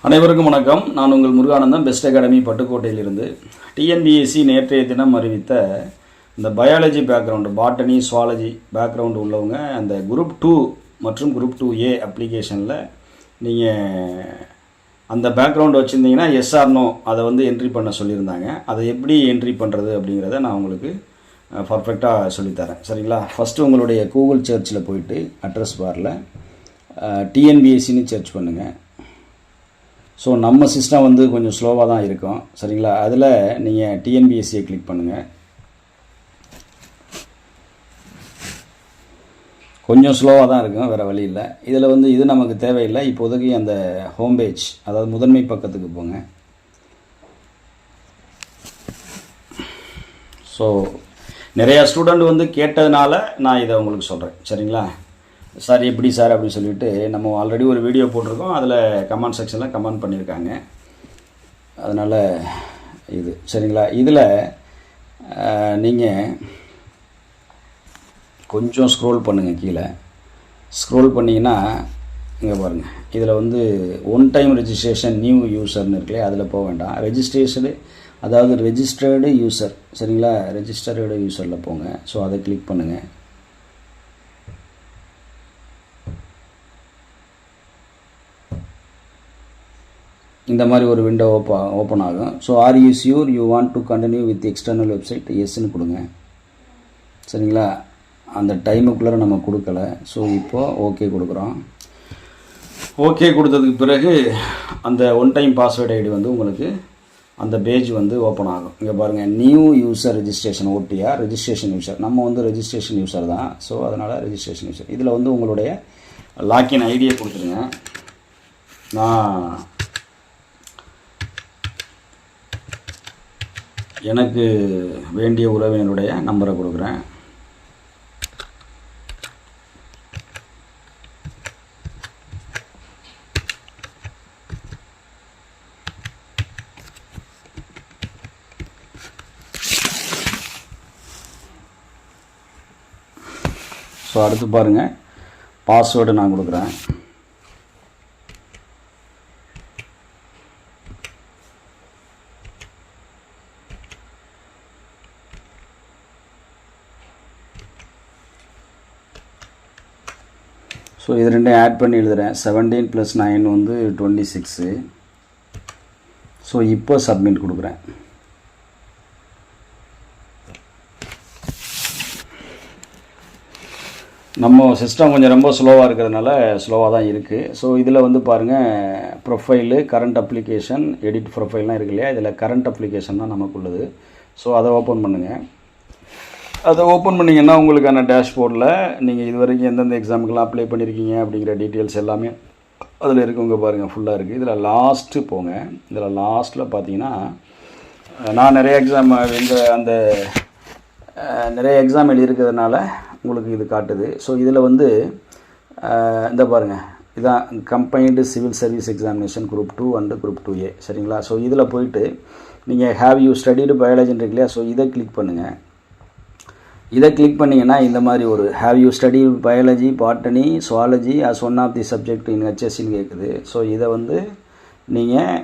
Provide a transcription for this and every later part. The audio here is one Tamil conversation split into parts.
அனைவருக்கும் வணக்கம். நான் உங்கள் முருகானந்தம், பெஸ்ட் அகாடமி பட்டுக்கோட்டையிலிருந்து. டிஎன்பிஎஸ்சி நேற்றைய தினம் அறிவித்த இந்த biology background, botany, zoology background உள்ளவங்க அந்த குரூப் 2 மற்றும் குரூப் 2A அப்ளிகேஷனில் நீங்கள் அந்த பேக்ரவுண்டு வச்சுருந்தீங்கன்னா எஸ்ஆர் நோ அதை என்ட்ரி பண்ண சொல்லியிருந்தாங்க. அதை எப்படி என்ட்ரி பண்ணுறது அப்படிங்கிறத நான் உங்களுக்கு பர்ஃபெக்டாக சொல்லித்தரேன். சரிங்களா? ஃபஸ்ட்டு உங்களுடைய கூகுள் சர்ச்சில் போயிட்டு அட்ரஸ் பாரில் டிஎன்பிஎஸ்சின்னு சர்ச் பண்ணுங்கள். ஸோ நம்ம சிஸ்டம் கொஞ்சம் ஸ்லோவாக தான் இருக்கும். சரிங்களா? அதில் நீங்கள் டிஎன்பிஎஸ்சியை கிளிக் பண்ணுங்கள். கொஞ்சம் ஸ்லோவாக தான் இருக்கும், வேறு வழி இல்லை. இதில் இது நமக்கு தேவையில்லை. இப்போதைக்கு அந்த ஹோம் பேஜ், அதாவது முதன்மை பக்கத்துக்கு போங்க. ஸோ நிறையா ஸ்டூடெண்ட் கேட்டதுனால நான் இதை உங்களுக்கு சொல்கிறேன். சரிங்களா? சார் எப்படி சார் அப்படின்னு சொல்லிவிட்டு நம்ம ஆல்ரெடி ஒரு வீடியோ போட்டிருக்கோம். அதில் கமெண்ட் செக்ஷனில் கமெண்ட் பண்ணியிருக்காங்க. அதனால் இது சரிங்களா? இதில் நீங்கள் கொஞ்சம் ஸ்க்ரோல் பண்ணுங்கள். கீழே ஸ்க்ரோல் பண்ணிங்கன்னா இங்கே பாருங்கள், இதில் ஒன் டைம் ரெஜிஸ்ட்ரேஷன் நியூ யூசர்னு இருக்குல்லையே, அதில் போக வேண்டாம். ரெஜிஸ்ட்ரேஷனு, அதாவது ரெஜிஸ்டர்டு யூசர். சரிங்களா? ரெஜிஸ்டர்டு யூசரில் போங்க. ஸோ அதை கிளிக் பண்ணுங்கள். இந்த மாதிரி ஒரு விண்டோ ஓப்பன் ஆகும். So are you sure you want to continue with external website? எஸ்ன்னு கொடுங்க. சரிங்களா? அந்த டைமுக்குள்ளே நம்ம கொடுக்கல. ஸோ இப்போது ஓகே கொடுக்குறோம். ஓகே கொடுத்ததுக்கு பிறகு அந்த ஒன் டைம் பாஸ்வேர்டு ஐடி உங்களுக்கு அந்த பேஜ் ஓப்பன் ஆகும். இங்கே பாருங்கள், new user registration, OTR registration user. நம்ம ரெஜிஸ்ட்ரேஷன் யூசர் தான். ஸோ அதனால் ரெஜிஸ்ட்ரேஷன் யூசர். இதில் உங்களுடைய லாக்இன் ஐடியை கொடுத்துருங்க. நான் எனக்கு வேண்டிய உறவினருடைய நம்பரை கொடுக்குறேன். ஸோ அடுத்து பாருங்கள், பாஸ்வேர்டு நான் கொடுக்குறேன். ஸோ இது ரெண்டையும் ஆட் பண்ணி எழுதுகிறேன். 17 + 9 26. ஸோ இப்போ சப்மிட் கொடுக்குறேன். நம்ம சிஸ்டம் கொஞ்சம் ரொம்ப ஸ்லோவாக இருக்கிறதுனால ஸ்லோவாக தான் இருக்குது. ஸோ இதில் பாருங்கள், ப்ரொஃபைலு, கரண்ட் அப்ளிகேஷன், எடிட் ப்ரொஃபைல்லாம் இருக்கு இல்லையா, இதில் கரண்ட் அப்ளிகேஷன் தான் நமக்கு உள்ளது. ஸோ அதை ஓப்பன் பண்ணுங்கள். அதை ஓப்பன் பண்ணிங்கன்னா உங்களுக்கான டேஷ்போர்டில் நீங்கள் இது வரைக்கும் எந்தெந்த எக்ஸாமுக்கெலாம் அப்ளை பண்ணியிருக்கீங்க அப்படிங்கிற டீட்டெயில்ஸ் எல்லாமே அதில் இருக்குங்க. பாருங்கள், ஃபுல்லாக இருக்குது. இதில் லாஸ்ட்டு போங்க. இதில் லாஸ்ட்டில் பார்த்தீங்கன்னா நான் நிறைய எக்ஸாம் நிறைய எக்ஸாம் எழுதியிருக்கிறதுனால உங்களுக்கு இது காட்டுது. ஸோ இதில் இந்த பாருங்கள், இதான் combined civil service examination group 2 and group 2A. சரிங்களா? ஸோ இதில் போயிட்டு நீங்கள் ஹேவ் யூ ஸ்டடிடு பயாலஜின்னு இருக்கு இல்லையா, ஸோ இதை கிளிக் பண்ணுங்கள். இதை கிளிக் பண்ணிங்கன்னா இந்த மாதிரி ஒரு have you study biology, botany, zoology as one of the subject in ஹெச்எஸ்சின்னு கேட்குது. ஸோ இதை நீங்கள்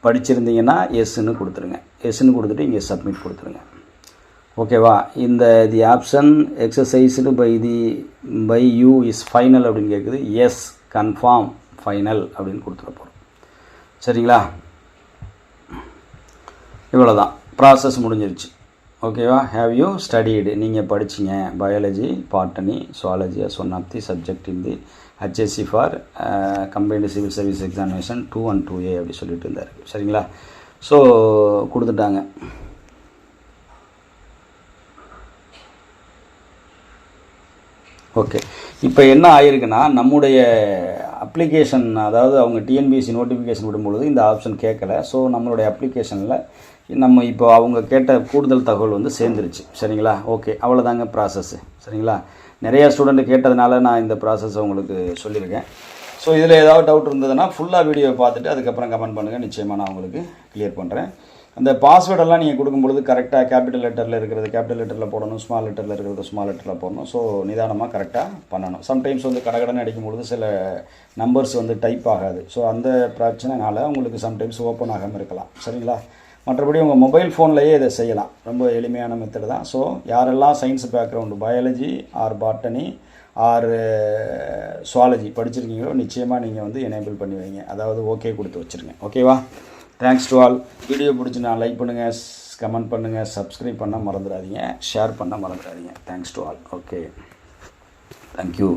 படிச்சிருந்தீங்கன்னா எஸ்ன்னு கொடுத்துருங்க. எஸ்ன்னு கொடுத்துட்டு இங்கே சப்மிட் கொடுத்துருங்க. ஓகேவா? The option exercised by you is final அப்படின்னு கேட்குது. எஸ், கன்ஃபார்ம், ஃபைனல் அப்படின்னு கொடுத்துட போகிறோம். சரிங்களா? இவ்வளோ தான், ப்ராசஸ் முடிஞ்சிருச்சு. ஓகேவா? ஹேவ் யூ ஸ்டடிடு, நீங்கள் படிச்சிங்க biology, botany, zoology as one of the subject in the HSC for combined civil service examination 2 and 2A அப்படி சொல்லிட்டு இருந்தார். சரிங்களா? ஸோ கொடுத்துட்டாங்க. ஓகே, இப்போ என்ன ஆகிருக்குன்னா, நம்முடைய அப்ளிகேஷன், அதாவது அவங்க டிஎன்பிஎஸ்சி நோட்டிஃபிகேஷன் விடும்பொழுது இந்த ஆப்ஷன் கேட்கல. ஸோ நம்மளுடைய அப்ளிகேஷனில் நம்ம இப்போ அவங்க கேட்ட கூடுதல் தகவல் சேர்ந்துருச்சு. சரிங்களா? ஓகே, அவ்வளோதாங்க ப்ராசஸ்ஸு. சரிங்களா? நிறையா ஸ்டூடெண்ட் கேட்டதுனால நான் இந்த ப்ராசஸை உங்களுக்கு சொல்லியிருக்கேன். ஸோ இதில் ஏதாவது டவுட் இருந்ததுன்னா ஃபுல்லாக வீடியோவை பார்த்துட்டு அதுக்கப்புறம் கமெண்ட் பண்ணுங்கள். நிச்சயமாக நான் உங்களுக்கு கிளியர் பண்ணுறேன். அந்த பாஸ்வேர்டெல்லாம் நீங்கள் கொடுக்கும்பொழுது கரெக்டாக கேபிட்டல் லெட்டரில் இருக்கிறது கேபிட்டல் லெட்டரில் போடணும், ஸ்மால் லெட்டரில் இருக்கிறது ஸ்மால் லெட்டரில் போடணும். ஸோ நிதானமாக கரெக்டாக பண்ணணும். சம்டைம்ஸ் வந்து கடகடன்னு அடிக்கும்பொழுது சில நம்பர்ஸ் வந்து டைப் ஆகாது. ஸோ அந்த பிரச்சனைனால உங்களுக்கு சம்டைம்ஸ் ஓப்பன் ஆகாமல் இருக்கலாம். சரிங்களா? மற்றபடி உங்கள் மொபைல் ஃபோன்லேயே இதை செய்யலாம். ரொம்ப எளிமையான மெத்தடு தான். ஸோ யாரெல்லாம் science background biology or botany or zoology படிச்சிருக்கீங்களோ நிச்சயமாக நீங்கள் வந்து எனேபிள் பண்ணி வைங்க. அதாவது ஓகே கொடுத்து வச்சுருங்க. ஓகேவா? Thanks to all. வீடியோ பிடிச்சினா லைக் பண்ணுங்கள், கமெண்ட் பண்ணுங்கள், சப்ஸ்கிரைப் பண்ண மறந்துடாதீங்க, ஷேர் பண்ண மறந்துடாதீங்க. Thanks to all. Okay, thank you.